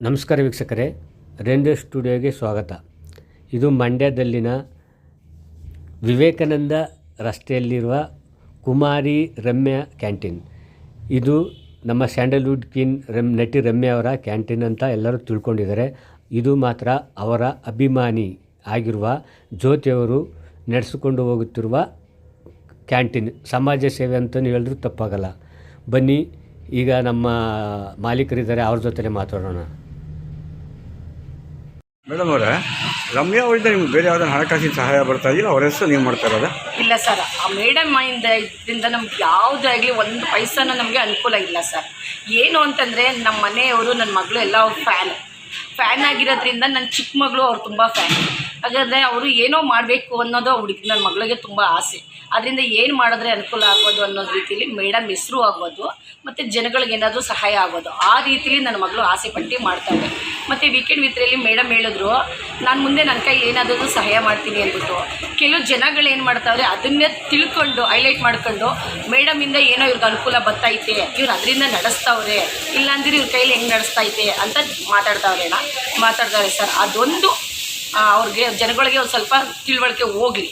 ನಮಸ್ಕಾರ ವೀಕ್ಷಕರೇ, ರೇನ್ಬೋ ಸ್ಟುಡಿಯೋಗೆ ಸ್ವಾಗತ. ಇದು ಮಂಡ್ಯದಲ್ಲಿನ ವಿವೇಕಾನಂದ ರಸ್ತೆಯಲ್ಲಿರುವ ಕುಮಾರಿ ರಮ್ಯಾ ಕ್ಯಾಂಟೀನ್. ಇದು ನಮ್ಮ ಸ್ಯಾಂಡಲ್ವುಡ್ ಕ್ವೀನ್ ನಟಿ ರಮ್ಯಾ ಅವರ ಕ್ಯಾಂಟೀನ್ ಅಂತ ಎಲ್ಲರೂ ತಿಳ್ಕೊಂಡಿದ್ದಾರೆ. ಇದು ಮಾತ್ರ ಅವರ ಅಭಿಮಾನಿ ಆಗಿರುವ ಜ್ಯೋತಿಯವರು ನಡೆಸಿಕೊಂಡು ಹೋಗುತ್ತಿರುವ ಕ್ಯಾಂಟೀನ್. ಸಮಾಜ ಸೇವೆ ಅಂತಲೂ ಹೇಳಿದ್ರೂ ತಪ್ಪಾಗಲ್ಲ. ಬನ್ನಿ, ಈಗ ನಮ್ಮ ಮಾಲೀಕರಿದ್ದಾರೆ, ಅವ್ರ ಜೊತೆ ಮಾತಾಡೋಣ. ಮೇಡಮ್ ಅವರೇ, ರಮ್ಯಾ ಅವರಿಂದ ನಿಮ್ಗೆ ಬೇರೆ ಯಾವುದಾದ್ರು ಹಣಕಾಸಿನ ಸಹಾಯ ಬರ್ತಾ ಇದೆಯಲ್ಲ, ಅವ್ರ ಹೆಸರು ನೀವು ಮಾಡ್ತಾ ಇರೋದಾ? ಇಲ್ಲ ಸರ್, ಆ ಮೇಡಮ್ ಇದರಿಂದ ನಮ್ಗೆ ಯಾವುದಾಗಲಿ ಒಂದು ಪೈಸಾನು ನಮಗೆ ಅನುಕೂಲ ಇಲ್ಲ ಸರ್. ಏನು ಅಂತಂದರೆ ನಮ್ಮ ಮನೆಯವರು, ನನ್ನ ಮಗಳು ಎಲ್ಲ ಅವ್ರ ಫ್ಯಾನ್ ಆಗಿರೋದ್ರಿಂದ ನನ್ನ ಚಿಕ್ಕ ಮಗಳು ಅವ್ರು ತುಂಬ ಫ್ಯಾನ್. ಹಾಗಾದರೆ ಅವರು ಏನೋ ಮಾಡಬೇಕು ಅನ್ನೋದು ಹುಡುಗಿ ನನ್ನ ಮಗಳಿಗೆ ತುಂಬ ಆಸೆ. ಅದರಿಂದ ಏನು ಮಾಡಿದ್ರೆ ಅನುಕೂಲ ಆಗೋದು ಅನ್ನೋದು ರೀತಿಯಲ್ಲಿ ಮೇಡಮ್ ಹೆಸರು ಆಗೋದು ಮತ್ತು ಜನಗಳಿಗೆ ಏನಾದರೂ ಸಹಾಯ ಆಗೋದು, ಆ ರೀತಿಯಲ್ಲಿ ನನ್ನ ಮಗಳು ಆಸೆ ಪಟ್ಟು ಮಾಡ್ತಾಳೆ. ಮತ್ತು ವೀಕೆಂಡ್ ವಿತ್ರಲ್ಲಿ ಮೇಡಮ್ ಹೇಳಿದ್ರು, ನಾನು ಮುಂದೆ ನನ್ನ ಕೈ ಏನಾದರೂ ಸಹಾಯ ಮಾಡ್ತೀನಿ ಅಂದ್ಬಿಟ್ಟು. ಕೆಲವು ಜನಗಳು ಏನು ಮಾಡ್ತಾವ್ರೆ, ಅದನ್ನೇ ತಿಳ್ಕೊಂಡು ಹೈಲೈಟ್ ಮಾಡ್ಕೊಂಡು ಮೇಡಮಿಂದ ಏನೋ ಇವ್ರಿಗೆ ಅನುಕೂಲ ಬರ್ತೈತೆ, ಇವ್ರು ಅದರಿಂದ ನಡೆಸ್ತವ್ರೆ, ಇಲ್ಲಾಂದ್ರೆ ಇವ್ರ ಕೈಲಿ ಹೆಂಗೆ ನಡೆಸ್ತೈತೆ ಅಂತ ಮಾತಾಡ್ತಾವ್ರೆ ಸರ್. ಅದೊಂದು ಅವ್ರಿಗೆ ಜನಗಳಿಗೆ ಒಂದು ಸ್ವಲ್ಪ ತಿಳುವಳಿಕೆ ಹೋಗಲಿ.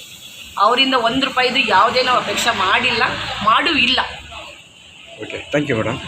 ಅವರಿಂದ ₹1 ಯಾವುದೇ ನಾವು ಅಪೇಕ್ಷೆ ಮಾಡಿಲ್ಲ, ಮಾಡೂ ಇಲ್ಲ. Okay, thank you madam.